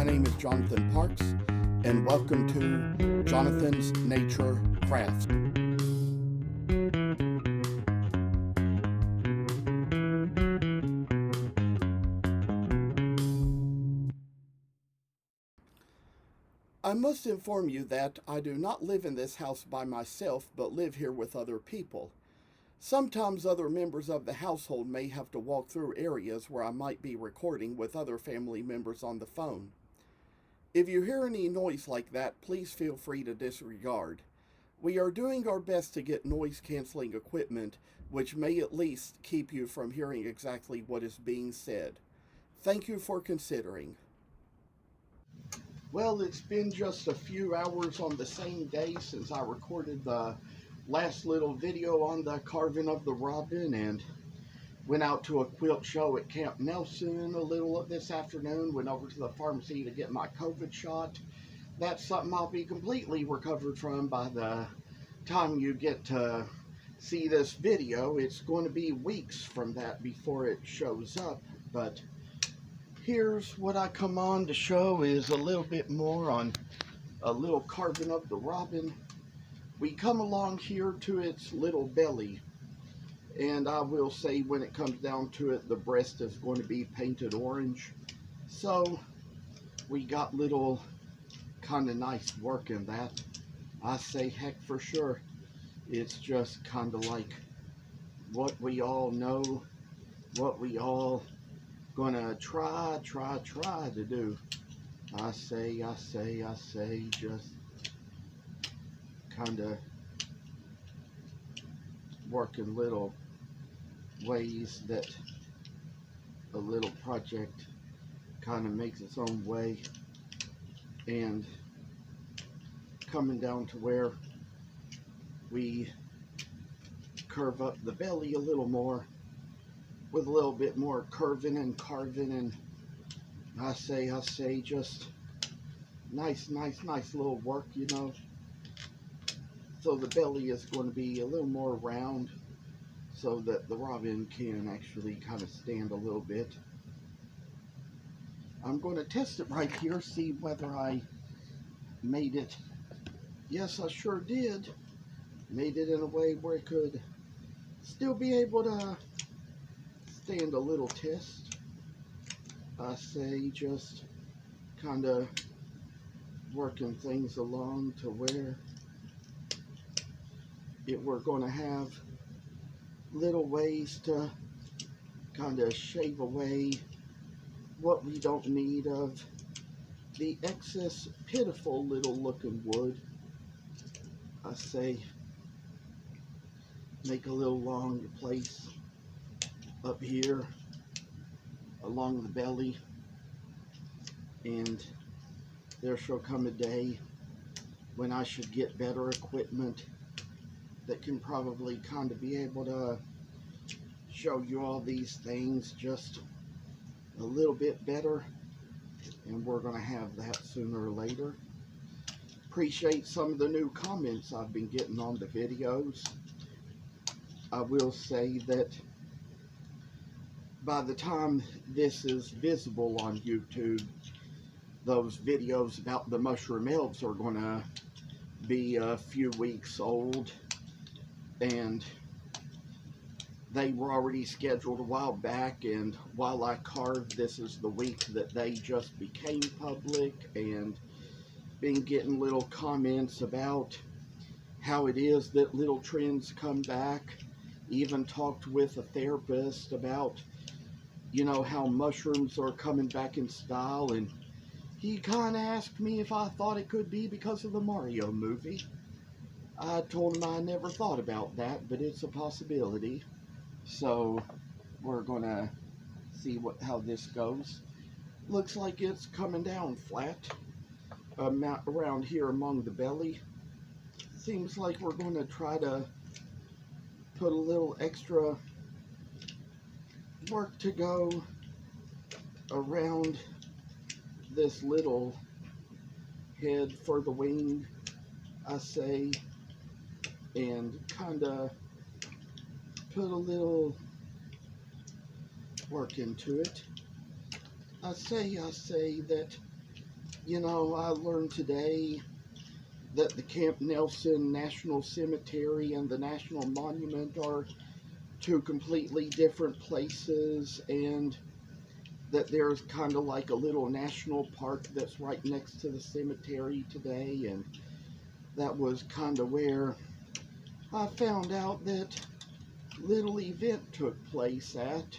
My name is Jonathan Parks, and welcome to Jonathan's Nature Crafts. I must inform you that I do not live in this house by myself, but live here with other people. Sometimes other members of the household may have to walk through areas where I might be recording with other family members on the phone. If you hear any noise like that, please feel free to disregard. We are doing our best to get noise canceling equipment, which may at least keep you from hearing exactly what is being said. Thank you for considering. Well, it's been just a few hours on the same day since I recorded the last little video on the carving of the robin, and went out to a quilt show at Camp Nelson a little of this afternoon, went over to the pharmacy to get my COVID shot. That's something I'll be completely recovered from by the time you get to see this video. It's going to be weeks from that before it shows up, but here's what I come on to show is a little bit more on a little carving of the robin. We come along here to its little belly, and I will say when it comes down to it, the breast is going to be painted orange. So we got little kind of nice work in that. I say heck for sure. It's just kind of like what we all know, what we all gonna try to do. I say, just kind of working little ways that a little project kind of makes its own way, and coming down to where we curve up the belly a little more with a little bit more curving and carving, and I say just nice little work, you know. So the belly is going to be a little more round so that the robin can actually kind of stand a little bit. I'm going to test it right here, see whether I made it. Yes, I sure did. Made it in a way where it could still be able to stand a little test. I say just kind of working things along to where we're going to have little ways to kind of shave away what we don't need of the excess pitiful little looking wood. I say make a little long place up here along the belly, and there shall come a day when I should get better equipment that can probably kind of be able to show you all these things just a little bit better, and we're going to have that sooner or later. Appreciate some of the new comments I've been getting on the videos. I will say that by the time this is visible on YouTube, those videos about the mushroom elves are going to be a few weeks old, and they were already scheduled a while back, and while I carved, this is the week that they just became public, and been getting little comments about how it is that little trends come back. Even talked with a therapist about, you know, how mushrooms are coming back in style, and he kind of asked me if I thought it could be because of the Mario movie. I told him I never thought about that, but it's a possibility. So we're gonna see how this goes. Looks like it's coming down flat around here among the belly. Seems like we're going to try to put a little extra work to go around this little head for the wing, I say, and kind of put a little work into it. I say that You know, I learned today that the Camp Nelson National Cemetery and the National Monument are two completely different places, and that there's kind of like a little national park that's right next to the cemetery today, and that was kind of where I found out that little event took place at.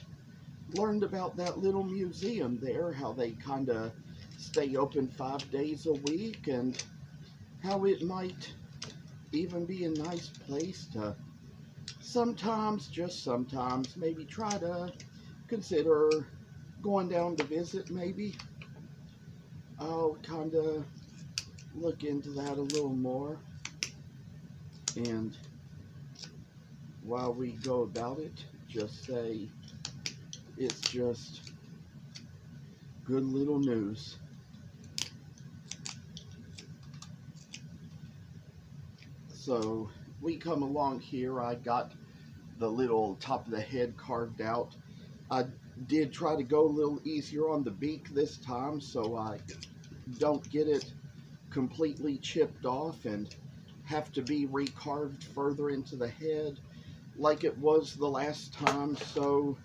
Learned about that little museum there, how they kind of stay open 5 days a week, and how it might even be a nice place to sometimes, just sometimes, maybe try to consider going down to visit. Maybe I'll kind of look into that a little more. And while we go about it, just say it's just good little news. So we come along here. I got the little top of the head carved out. I did try to go a little easier on the beak this time, so I don't get it completely chipped off and have to be recarved further into the head like it was the last time. So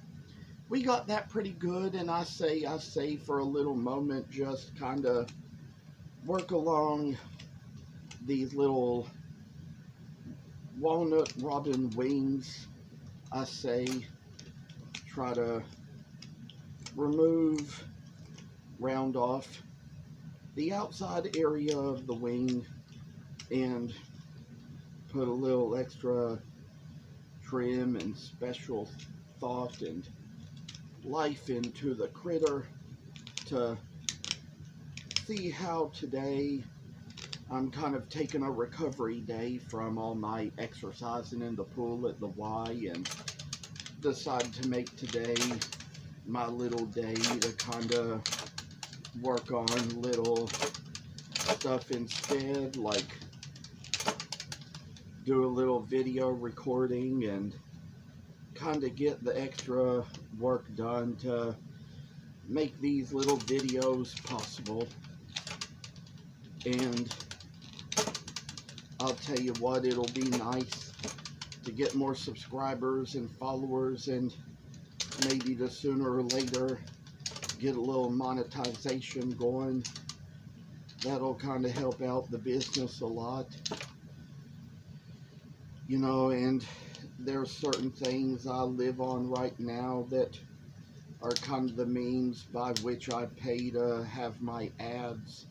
we got that pretty good, and I say for a little moment, just kind of work along these little walnut robin wings. I say try to remove, round off the outside area of the wing and put a little extra trim and special thought and life into the critter to see how today I'm kind of taking a recovery day from all my exercising in the pool at the Y, and decided to make today my little day to kind of work on little stuff instead, like do a little video recording and kind of get the extra work done to make these little videos possible. And I'll tell you what, it'll be nice to get more subscribers and followers, and maybe to sooner or later get a little monetization going. That'll kind of help out the business a lot. You know, and there's certain things I live on right now that are kind of the means by which I pay to have my ads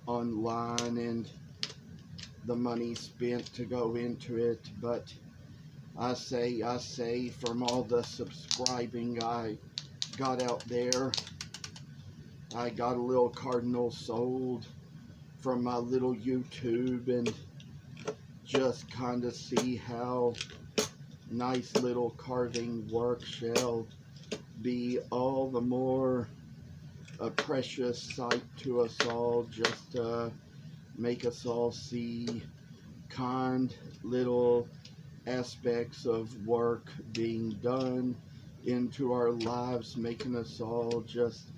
online and the money spent to go into it. But I say from all the subscribing I got out there, I got a little cardinal sold from my little YouTube, and just kind of see how nice little carving work shall be all the more a precious sight to us all, just to make us all see kind little aspects of work being done into our lives, making us all just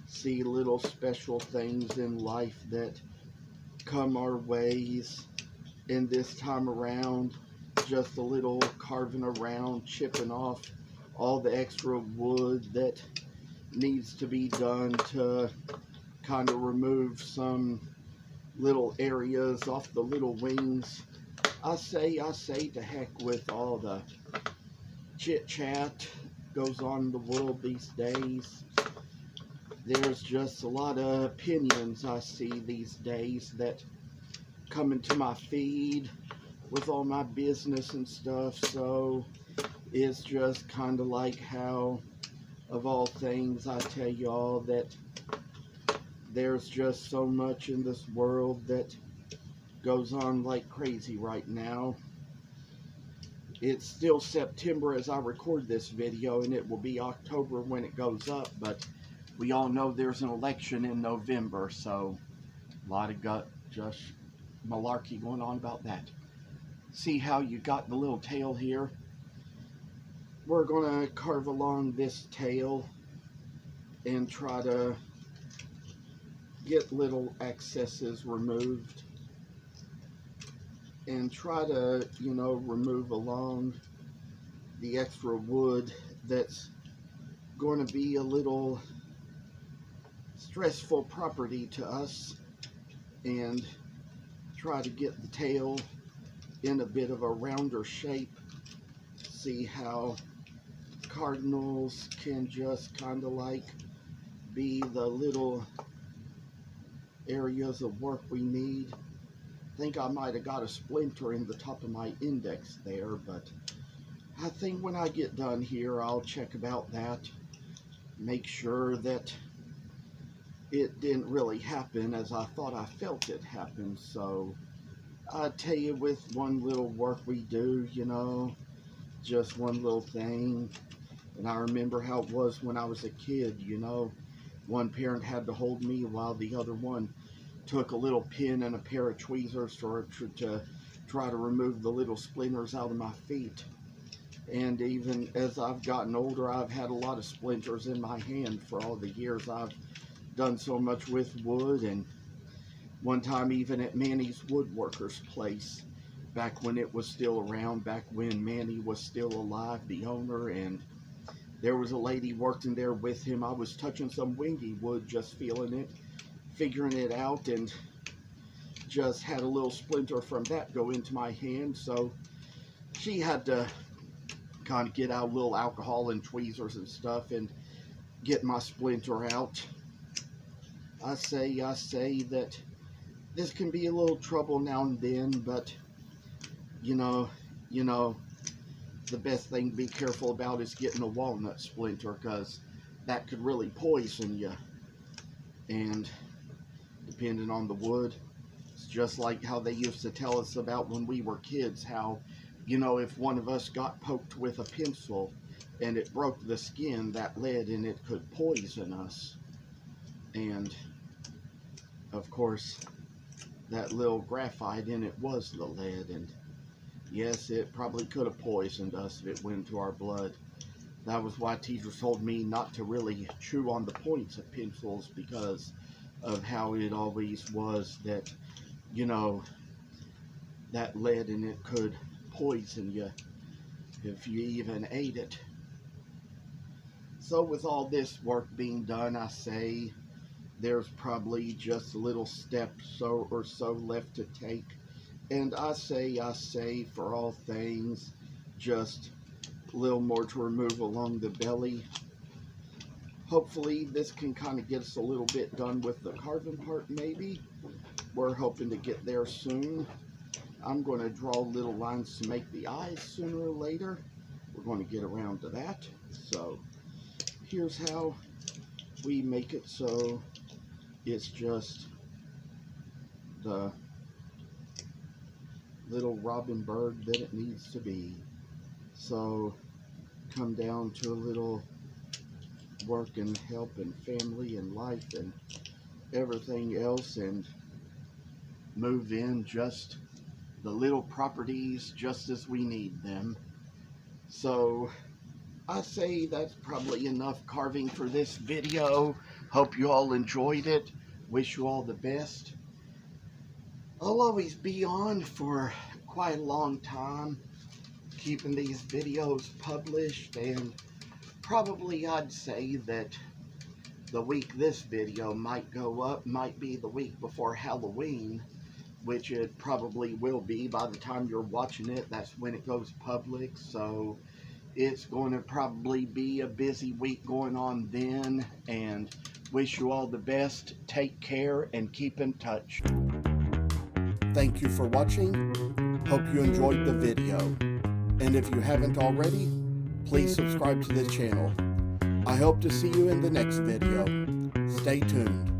see little special things in life that come our ways. And this time around, just a little carving around, chipping off all the extra wood that needs to be done to kind of remove some little areas off the little wings. I say to heck with all the chit chat goes on in the world these days. There's just a lot of opinions I see these days that come into my feed with all my business and stuff. So it's just kind of like how, of all things, I tell y'all that there's just so much in this world that goes on like crazy right now. It's still September as I record this video, and it will be October when it goes up, but we all know there's an election in November, so a lot of just malarkey going on about that. See how you got the little tail here? We're going to carve along this tail and try to get little excesses removed and try to, remove along the extra wood that's going to be a little stressful property to us, and try to get the tail in a bit of a rounder shape. See how cardinals can just kind of like be the little areas of work we need. I think I might have got a splinter in the top of my index there, but I think when I get done here, I'll check about that, make sure that it didn't really happen as I thought I felt it happen. So I tell you, with one little work we do, just one little thing. And I remember how it was when I was a kid, one parent had to hold me while the other one took a little pin and a pair of tweezers to try to remove the little splinters out of my feet. And even as I've gotten older, I've had a lot of splinters in my hand for all the years I've done so much with wood. And one time even at Manny's woodworker's place, back when it was still around, back when Manny was still alive, the owner, and there was a lady working there with him. I was touching some wingy wood, just feeling it, figuring it out, and just had a little splinter from that go into my hand. So she had to kind of get out a little alcohol and tweezers and stuff and get my splinter out. I say that this can be a little trouble now and then, but the best thing to be careful about is getting a walnut splinter, because that could really poison you. And depending on the wood, it's just like how they used to tell us about when we were kids, how, if one of us got poked with a pencil and it broke the skin, that lead in it could poison us. And of course, that little graphite in it was the lead, and yes, it probably could have poisoned us if it went into our blood. That was why teachers told me not to really chew on the points of pencils, because of how it always was that, that lead in it could poison you if you even ate it. So with all this work being done, I say there's probably just a little step or so left to take. And I say for all things, just a little more to remove along the belly. Hopefully this can kind of get us a little bit done with the carving part, maybe. We're hoping to get there soon. I'm going to draw little lines to make the eyes sooner or later. We're going to get around to that. So here's how we make it so it's just the little robin bird that it needs to be. So come down to a little work and help and family and life and everything else, and move in just the little properties just as we need them. So I say that's probably enough carving for this video. Hope you all enjoyed it. Wish you all the best. I'll always be on for quite a long time, keeping these videos published, and probably I'd say that the week this video might go up might be the week before Halloween, which it probably will be by the time you're watching it. That's when it goes public, so it's going to probably be a busy week going on then, and wish you all the best. Take care and keep in touch. Thank you for watching. Hope you enjoyed the video. And if you haven't already, please subscribe to this channel. I hope to see you in the next video. Stay tuned.